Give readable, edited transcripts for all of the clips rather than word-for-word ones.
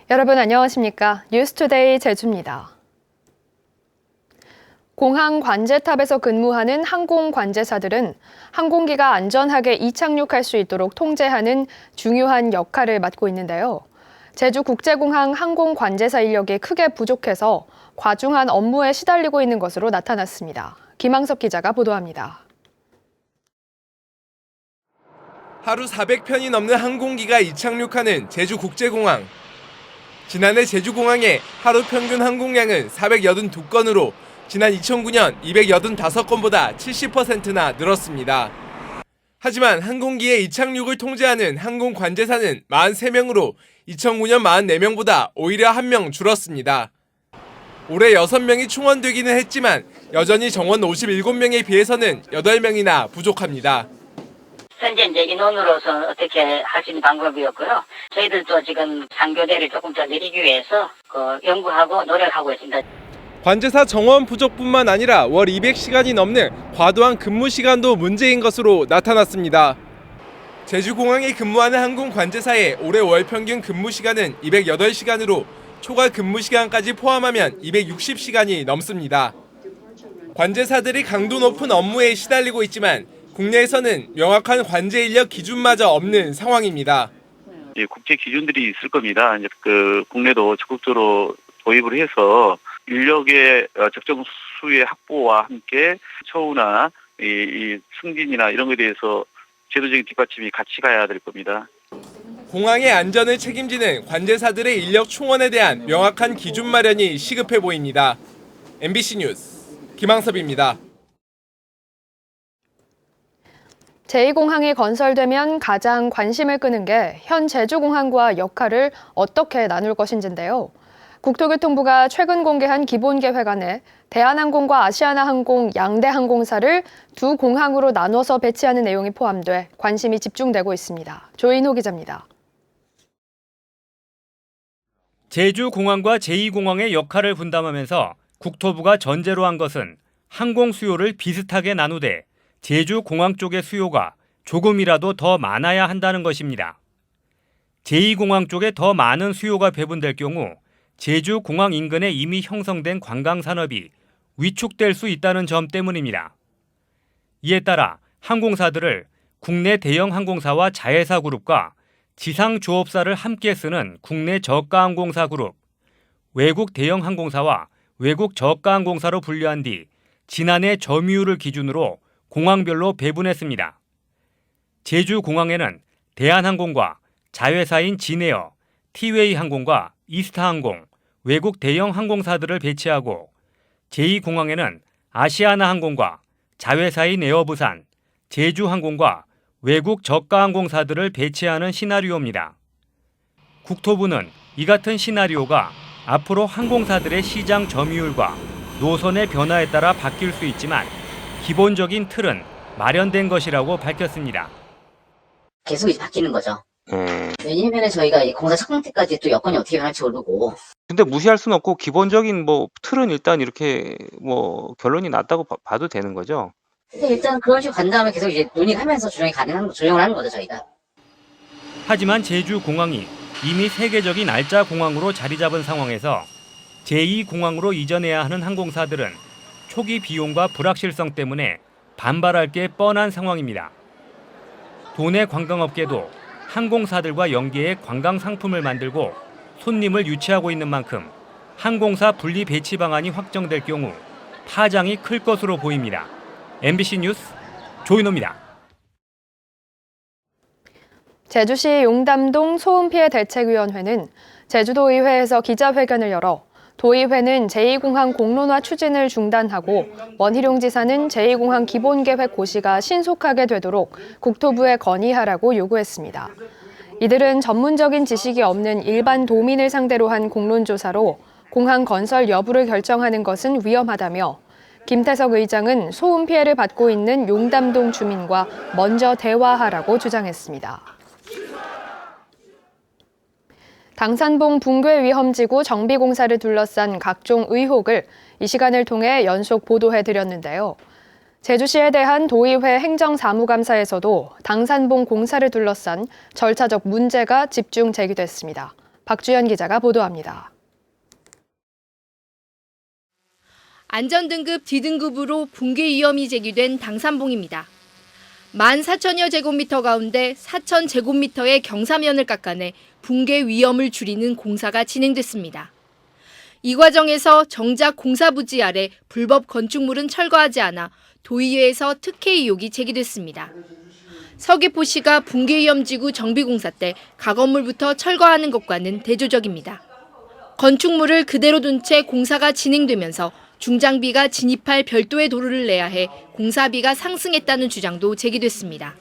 여러분 안녕하십니까? 뉴스투데이 제주입니다. 공항 관제탑에서 근무하는 항공 관제사들은 항공기가 안전하게 이착륙할 수 있도록 통제하는 중요한 역할을 맡고 있는데요. 제주국제공항 항공 관제사 인력이 크게 부족해서 과중한 업무에 시달리고 있는 것으로 나타났습니다. 김항섭 기자가 보도합니다. 하루 400편이 넘는 항공기가 이착륙하는 제주국제공항. 지난해 제주공항의 하루 평균 항공량은 482건으로 지난 2009년 285건보다 70%나 늘었습니다. 하지만 항공기의 이착륙을 통제하는 항공관제사는 43명으로 2009년 44명보다 오히려 1명 줄었습니다. 올해 6명이 충원되기는 했지만 여전히 정원 57명에 비해서는 8명이나 부족합니다. 현재 이제 인원으로서 어떻게 할 수 있는 방법이었고요. 저희들도 지금 상교대를 조금 더 늘리기 위해서 연구하고 노력하고 있습니다. 관제사 정원 부족뿐만 아니라 월 200시간이 넘는 과도한 근무 시간도 문제인 것으로 나타났습니다. 제주공항에 근무하는 항공관제사의 올해 월 평균 근무 시간은 208시간으로 초과 근무 시간까지 포함하면 260시간이 넘습니다. 관제사들이 강도 높은 업무에 시달리고 있지만 국내에서는 명확한 관제 인력 기준마저 없는 상황입니다. 국제 기준들이 있을 겁니다. 이제 국내도 적극적으로 도입을 해서 인력의 적정 수의 확보와 함께 처우나 이 승진이나 이런 것에 대해서 제도적인 뒷받침이 같이 가야 될 겁니다. 공항의 안전을 책임지는 관제사들의 인력 충원에 대한 명확한 기준 마련이 시급해 보입니다. MBC 뉴스 김항섭입니다. 제2공항이 건설되면 가장 관심을 끄는 게 현 제주공항과 역할을 어떻게 나눌 것인지인데요. 국토교통부가 최근 공개한 기본계획안에 대한항공과 아시아나항공 양대 항공사를 두 공항으로 나눠서 배치하는 내용이 포함돼 관심이 집중되고 있습니다. 조인호 기자입니다. 제주공항과 제2공항의 역할을 분담하면서 국토부가 전제로 한 것은 항공 수요를 비슷하게 나누되 제주공항 쪽의 수요가 조금이라도 더 많아야 한다는 것입니다. 제2공항 쪽에 더 많은 수요가 배분될 경우 제주공항 인근에 이미 형성된 관광산업이 위축될 수 있다는 점 때문입니다. 이에 따라 항공사들을 국내 대형 항공사와 자회사 그룹과 지상조업사를 함께 쓰는 국내 저가항공사 그룹, 외국 대형 항공사와 외국 저가항공사로 분류한 뒤 지난해 점유율을 기준으로 공항별로 배분했습니다. 제주공항에는 대한항공과 자회사인 진에어, 티웨이 항공과 이스타항공, 외국 대형 항공사들을 배치하고 제2공항에는 아시아나항공과 자회사인 에어부산, 제주항공과 외국 저가항공사들을 배치하는 시나리오입니다. 국토부는 이 같은 시나리오가 앞으로 항공사들의 시장 점유율과 노선의 변화에 따라 바뀔 수 있지만 기본적인 틀은 마련된 것이라고 밝혔습니다. 계속 이제 바뀌는 거죠. 왜냐하면 저희가 이 공사 착공 때까지 또 여건이 어떻게 변할지 모르고. 근데 무시할 수는 없고 기본적인 틀은 일단 이렇게 결론이 났다고 봐도 되는 거죠. 근데 일단 그런 식으로 간 다음에 계속 이제 논의하면서 조정을 하는 거죠, 저희가. 하지만 제주공항이 이미 세계적인 알짜 공항으로 자리 잡은 상황에서 제2공항으로 이전해야 하는 항공사들은 초기 비용과 불확실성 때문에 반발할 게 뻔한 상황입니다. 도내 관광업계도 항공사들과 연계해 관광 상품을 만들고 손님을 유치하고 있는 만큼 항공사 분리 배치 방안이 확정될 경우 파장이 클 것으로 보입니다. MBC 뉴스 조인호입니다. 제주시 용담동 소음피해 대책위원회는 제주도의회에서 기자회견을 열어 도의회는 제2공항 공론화 추진을 중단하고 원희룡 지사는 제2공항 기본계획 고시가 신속하게 되도록 국토부에 건의하라고 요구했습니다. 이들은 전문적인 지식이 없는 일반 도민을 상대로 한 공론조사로 공항 건설 여부를 결정하는 것은 위험하다며 김태석 의장은 소음 피해를 받고 있는 용담동 주민과 먼저 대화하라고 주장했습니다. 당산봉 붕괴 위험지구 정비공사를 둘러싼 각종 의혹을 이 시간을 통해 연속 보도해드렸는데요. 제주시에 대한 도의회 행정사무감사에서도 당산봉 공사를 둘러싼 절차적 문제가 집중 제기됐습니다. 박주연 기자가 보도합니다. 안전등급 D등급으로 붕괴 위험이 제기된 당산봉입니다. 14,000여 제곱미터 가운데 4,000제곱미터의 경사면을 깎아내 붕괴 위험을 줄이는 공사가 진행됐습니다. 이 과정에서 정작 공사 부지 아래 불법 건축물은 철거하지 않아 도의회에서 특혜 의혹이 제기됐습니다. 서귀포시가 붕괴위험지구 정비공사 때 가건물부터 철거하는 것과는 대조적입니다. 건축물을 그대로 둔 채 공사가 진행되면서 중장비가 진입할 별도의 도로를 내야 해 공사비가 상승했다는 주장도 제기됐습니다.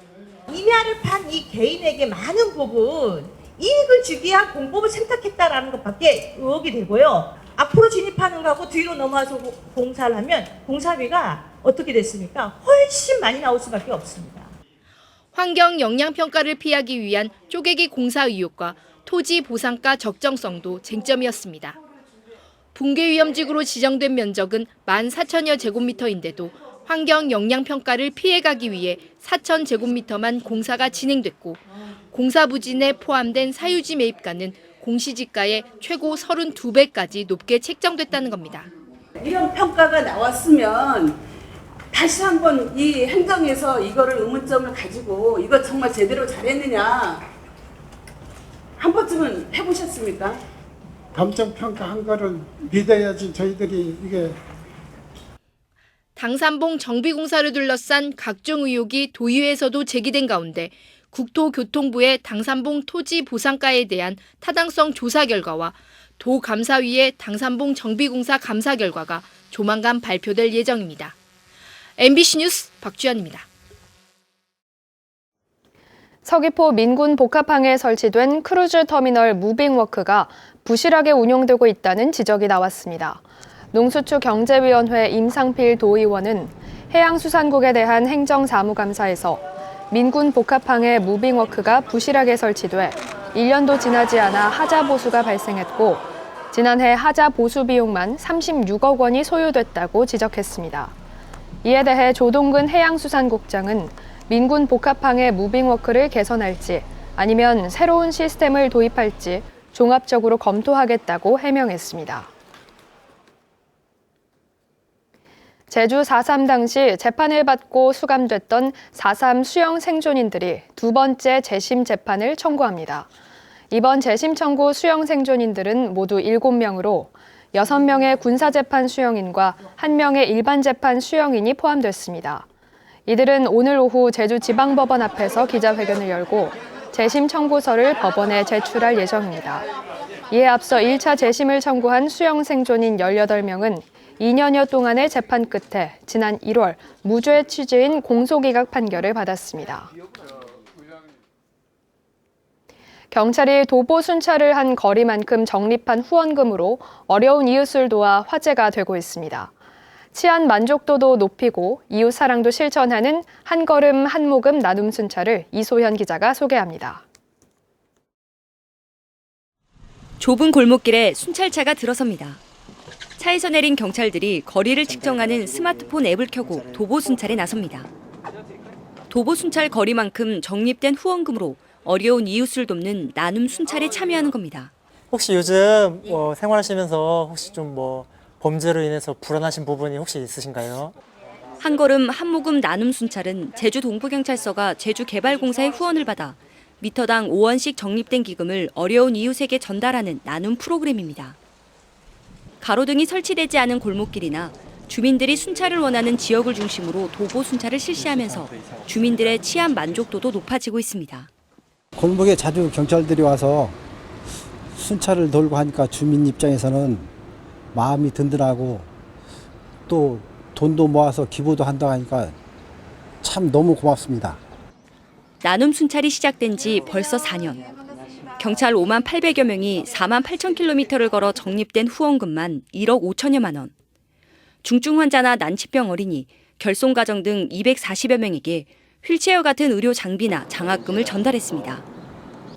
임야를 판 이 개인에게 많은 부분 이익을 주기 위한 공법을 선택했다라는 것밖에 의혹이 되고요. 앞으로 진입하는 거하고 뒤로 넘어와서 공사를 하면 공사비가 어떻게 됐습니까? 훨씬 많이 나올 수밖에 없습니다. 환경 영향평가를 피하기 위한 쪼개기 공사 의혹과 토지 보상가 적정성도 쟁점이었습니다. 붕괴 위험지구로 지정된 면적은 14,000여 제곱미터인데도 환경 영향평가를 피해가기 위해 4,000제곱미터만 공사가 진행됐고 공사 부지 내 포함된 사유지 매입가는 공시지가의 최고 32배까지 높게 책정됐다는 겁니다. 이런 평가가 나왔으면 다시 한번 이 행정에서 이거를 의문점을 가지고 이거 정말 제대로 잘했느냐 한 번쯤은 해보셨습니까? 감정평가한 거를 믿어야지 저희들이 이게. 당산봉 정비공사를 둘러싼 각종 의혹이 도의회에서도 제기된 가운데 국토교통부의 당산봉 토지 보상가에 대한 타당성 조사 결과와 도감사위의 당산봉 정비공사 감사 결과가 조만간 발표될 예정입니다. MBC 뉴스 박주연입니다. 서귀포 민군 복합항에 설치된 크루즈 터미널 무빙워크가 부실하게 운영되고 있다는 지적이 나왔습니다. 농수축 경제위원회 임상필 도의원은 해양수산국에 대한 행정사무감사에서 민군 복합항의 무빙워크가 부실하게 설치돼 1년도 지나지 않아 하자 보수가 발생했고 지난해 하자 보수 비용만 36억 원이 소요됐다고 지적했습니다. 이에 대해 조동근 해양수산국장은 민군 복합항의 무빙워크를 개선할지 아니면 새로운 시스템을 도입할지 종합적으로 검토하겠다고 해명했습니다. 제주 4.3 당시 재판을 받고 수감됐던 4.3 수영 생존인들이 두 번째 재심 재판을 청구합니다. 이번 재심 청구 수영 생존인들은 모두 7명으로 6명의 군사재판 수영인과 1명의 일반재판 수영인이 포함됐습니다. 이들은 오늘 오후 제주지방법원 앞에서 기자회견을 열고 재심 청구서를 법원에 제출할 예정입니다. 이에 앞서 1차 재심을 청구한 수영 생존인 18명은 2년여 동안의 재판 끝에 지난 1월 무죄 취지인 공소기각 판결을 받았습니다. 경찰이 도보 순찰을 한 거리만큼 적립한 후원금으로 어려운 이웃을 도와 화제가 되고 있습니다. 치안 만족도도 높이고 이웃 사랑도 실천하는 한 걸음 한 모금 나눔 순찰을 이소현 기자가 소개합니다. 좁은 골목길에 순찰차가 들어섭니다. 차에서 내린 경찰들이 거리를 측정하는 스마트폰 앱을 켜고 도보 순찰에 나섭니다. 도보 순찰 거리만큼 적립된 후원금으로 어려운 이웃을 돕는 나눔 순찰에 참여하는 겁니다. 혹시 요즘 생활하시면서 혹시 좀 범죄로 인해서 불안하신 부분이 혹시 있으신가요? 한 걸음 한 모금 나눔 순찰은 제주 동부경찰서가 제주개발공사의 후원을 받아 미터당 5원씩 적립된 기금을 어려운 이웃에게 전달하는 나눔 프로그램입니다. 가로등이 설치되지 않은 골목길이나 주민들이 순찰을 원하는 지역을 중심으로 도보 순찰을 실시하면서 주민들의 치안 만족도도 높아지고 있습니다. 골목에 자주 경찰들이 와서 순찰을 돌고 하니까 주민 입장에서는 마음이 든든하고 또 돈도 모아서 기부도 한다고 하니까 참 너무 고맙습니다. 나눔 순찰이 시작된 지 벌써 4년. 경찰 5만 800여 명이 4만 8천 킬로미터를 걸어 적립된 후원금만 1억 5천여만 원. 중증 환자나 난치병 어린이, 결손가정 등 240여 명에게 휠체어 같은 의료 장비나 장학금을 전달했습니다.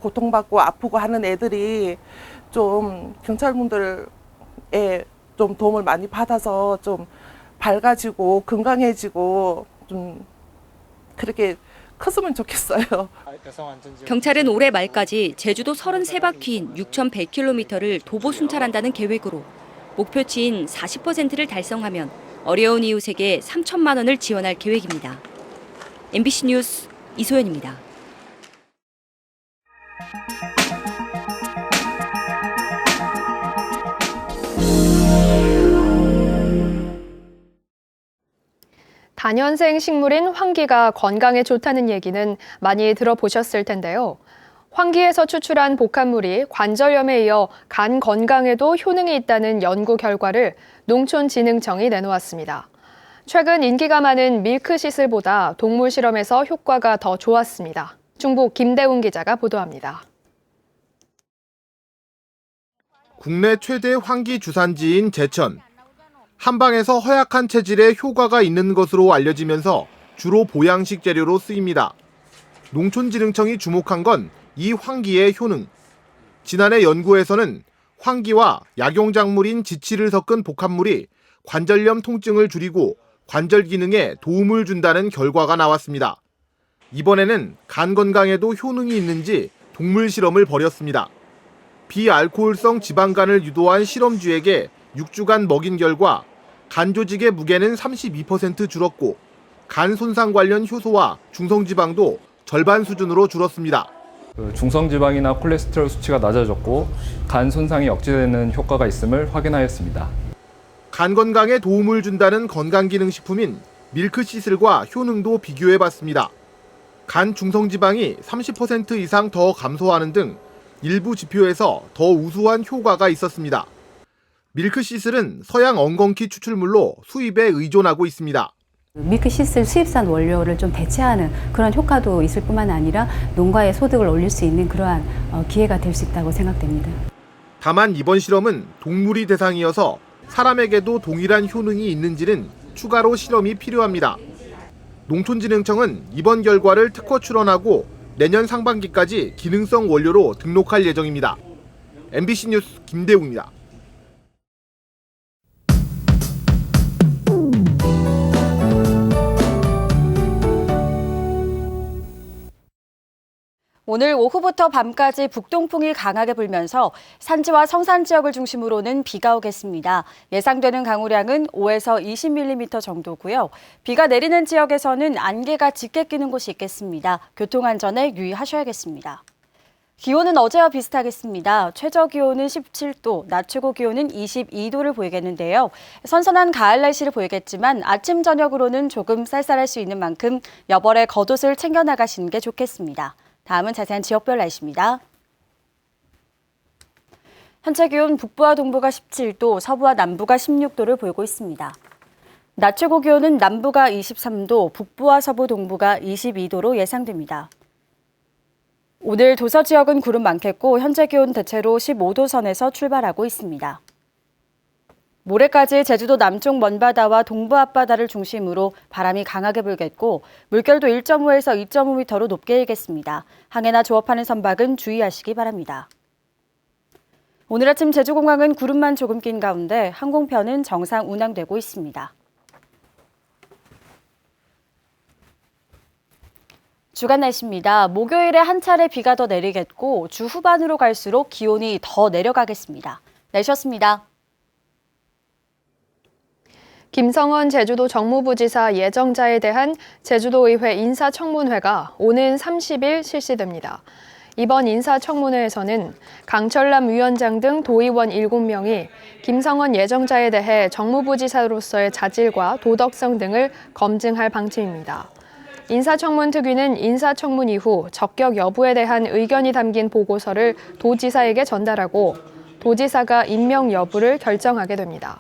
고통받고 아프고 하는 애들이 좀 경찰분들의 좀 도움을 많이 받아서 좀 밝아지고 건강해지고 좀 그렇게 컸으면 좋겠어요. 경찰은 올해 말까지 제주도 33바퀴인 6,100km를 도보 순찰한다는 계획으로 목표치인 40%를 달성하면 어려운 이웃에게 3천만 원을 지원할 계획입니다. MBC 뉴스 이소연입니다. 다년생 식물인 황기가 건강에 좋다는 얘기는 많이 들어보셨을 텐데요. 황기에서 추출한 복합물이 관절염에 이어 간 건강에도 효능이 있다는 연구 결과를 농촌진흥청이 내놓았습니다. 최근 인기가 많은 밀크시슬보다 동물 실험에서 효과가 더 좋았습니다. 중부 김대웅 기자가 보도합니다. 국내 최대 황기 주산지인 제천. 한방에서 허약한 체질에 효과가 있는 것으로 알려지면서 주로 보양식 재료로 쓰입니다. 농촌진흥청이 주목한 건 이 황기의 효능. 지난해 연구에서는 황기와 약용작물인 지치를 섞은 복합물이 관절염 통증을 줄이고 관절 기능에 도움을 준다는 결과가 나왔습니다. 이번에는 간 건강에도 효능이 있는지 동물 실험을 벌였습니다. 비알코올성 지방간을 유도한 실험쥐에게 6주간 먹인 결과 간 조직의 무게는 32% 줄었고 간 손상 관련 효소와 중성지방도 절반 수준으로 줄었습니다. 중성지방이나 콜레스테롤 수치가 낮아졌고 간 손상이 억제되는 효과가 있음을 확인하였습니다. 간 건강에 도움을 준다는 건강기능식품인 밀크시슬과 효능도 비교해봤습니다. 간 중성지방이 30% 이상 더 감소하는 등 일부 지표에서 더 우수한 효과가 있었습니다. 밀크시슬은 서양 엉겅퀴 추출물로 수입에 의존하고 있습니다. 밀크시슬 수입산 원료를 좀 대체하는 그런 효과도 있을 뿐만 아니라 농가의 소득을 올릴 수 있는 그러한 기회가 될 수 있다고 생각됩니다. 다만 이번 실험은 동물이 대상이어서 사람에게도 동일한 효능이 있는지는 추가로 실험이 필요합니다. 농촌진흥청은 이번 결과를 특허 출원하고 내년 상반기까지 기능성 원료로 등록할 예정입니다. MBC 뉴스 김대웅입니다. 오늘 오후부터 밤까지 북동풍이 강하게 불면서 산지와 성산 지역을 중심으로는 비가 오겠습니다. 예상되는 강우량은 5에서 20mm 정도고요. 비가 내리는 지역에서는 안개가 짙게 끼는 곳이 있겠습니다. 교통안전에 유의하셔야겠습니다. 기온은 어제와 비슷하겠습니다. 최저 기온은 17도, 낮 최고 기온은 22도를 보이겠는데요. 선선한 가을 날씨를 보이겠지만 아침 저녁으로는 조금 쌀쌀할 수 있는 만큼 여벌의 겉옷을 챙겨 나가시는 게 좋겠습니다. 다음은 자세한 지역별 날씨입니다. 현재 기온 북부와 동부가 17도, 서부와 남부가 16도를 보이고 있습니다. 낮 최고 기온은 남부가 23도, 북부와 서부 동부가 22도로 예상됩니다. 오늘 도서 지역은 구름 많겠고 현재 기온 대체로 15도 선에서 출발하고 있습니다. 모레까지 제주도 남쪽 먼바다와 동부 앞바다를 중심으로 바람이 강하게 불겠고 물결도 1.5에서 2.5m로 높게 일겠습니다. 항해나 조업하는 선박은 주의하시기 바랍니다. 오늘 아침 제주공항은 구름만 조금 낀 가운데 항공편은 정상 운항되고 있습니다. 주간 날씨입니다. 목요일에 한 차례 비가 더 내리겠고 주 후반으로 갈수록 기온이 더 내려가겠습니다. 날씨였습니다. 김성원 제주도 정무부지사 예정자에 대한 제주도의회 인사청문회가 오는 30일 실시됩니다. 이번 인사청문회에서는 강철남 위원장 등 도의원 7명이 김성원 예정자에 대해 정무부지사로서의 자질과 도덕성 등을 검증할 방침입니다. 인사청문 특위는 인사청문 이후 적격 여부에 대한 의견이 담긴 보고서를 도지사에게 전달하고 도지사가 임명 여부를 결정하게 됩니다.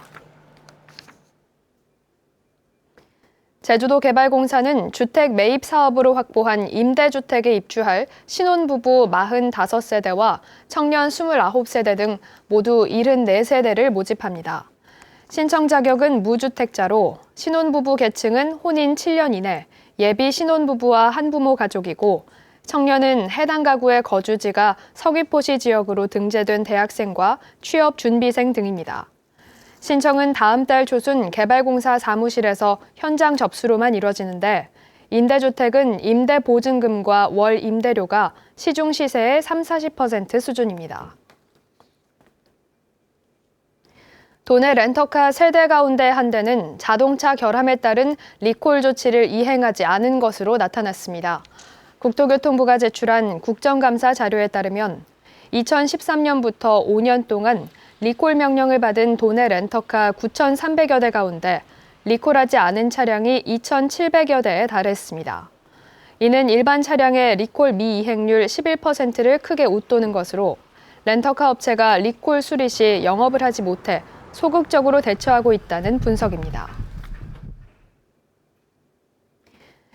제주도개발공사는 주택 매입 사업으로 확보한 임대주택에 입주할 신혼부부 45세대와 청년 29세대 등 모두 74세대를 모집합니다. 신청 자격은 무주택자로 신혼부부 계층은 혼인 7년 이내, 예비 신혼부부와 한부모 가족이고 청년은 해당 가구의 거주지가 서귀포시 지역으로 등재된 대학생과 취업 준비생 등입니다. 신청은 다음 달 초순 개발공사 사무실에서 현장 접수로만 이뤄지는데 임대주택은 임대보증금과 월 임대료가 시중 시세의 30-40% 수준입니다. 도내 렌터카 3대 가운데 한 대는 자동차 결함에 따른 리콜 조치를 이행하지 않은 것으로 나타났습니다. 국토교통부가 제출한 국정감사 자료에 따르면 2013년부터 5년 동안 리콜 명령을 받은 도내 렌터카 9,300여 대 가운데 리콜하지 않은 차량이 2,700여 대에 달했습니다. 이는 일반 차량의 리콜 미이행률 11%를 크게 웃도는 것으로 렌터카 업체가 리콜 수리 시 영업을 하지 못해 소극적으로 대처하고 있다는 분석입니다.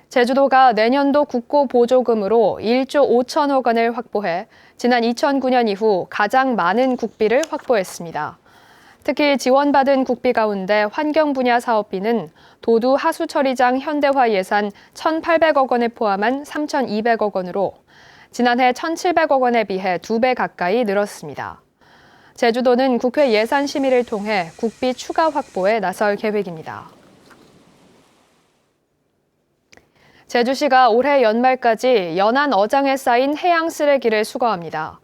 제주도가 내년도 국고 보조금으로 1조 5천억 원을 확보해 지난 2009년 이후 가장 많은 국비를 확보했습니다. 특히 지원받은 국비 가운데 환경 분야 사업비는 도두 하수 처리장 현대화 예산 1,800억 원을 포함한 3,200억 원으로 지난해 1,700억 원에 비해 2배 가까이 늘었습니다. 제주도는 국회 예산 심의를 통해 국비 추가 확보에 나설 계획입니다. 제주시가 올해 연말까지 연안 어장에 쌓인 해양 쓰레기를 수거합니다.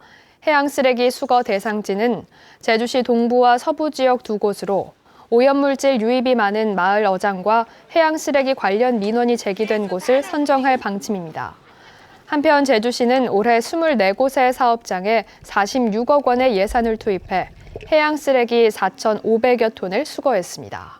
해양 쓰레기 수거 대상지는 제주시 동부와 서부 지역 2곳으로 오염물질 유입이 많은 마을 어장과 해양 쓰레기 관련 민원이 제기된 곳을 선정할 방침입니다. 한편 제주시는 올해 24곳의 사업장에 46억 원의 예산을 투입해 해양 쓰레기 4,500여 톤을 수거했습니다.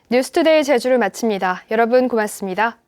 뉴스투데이 제주를 마칩니다. 여러분 고맙습니다.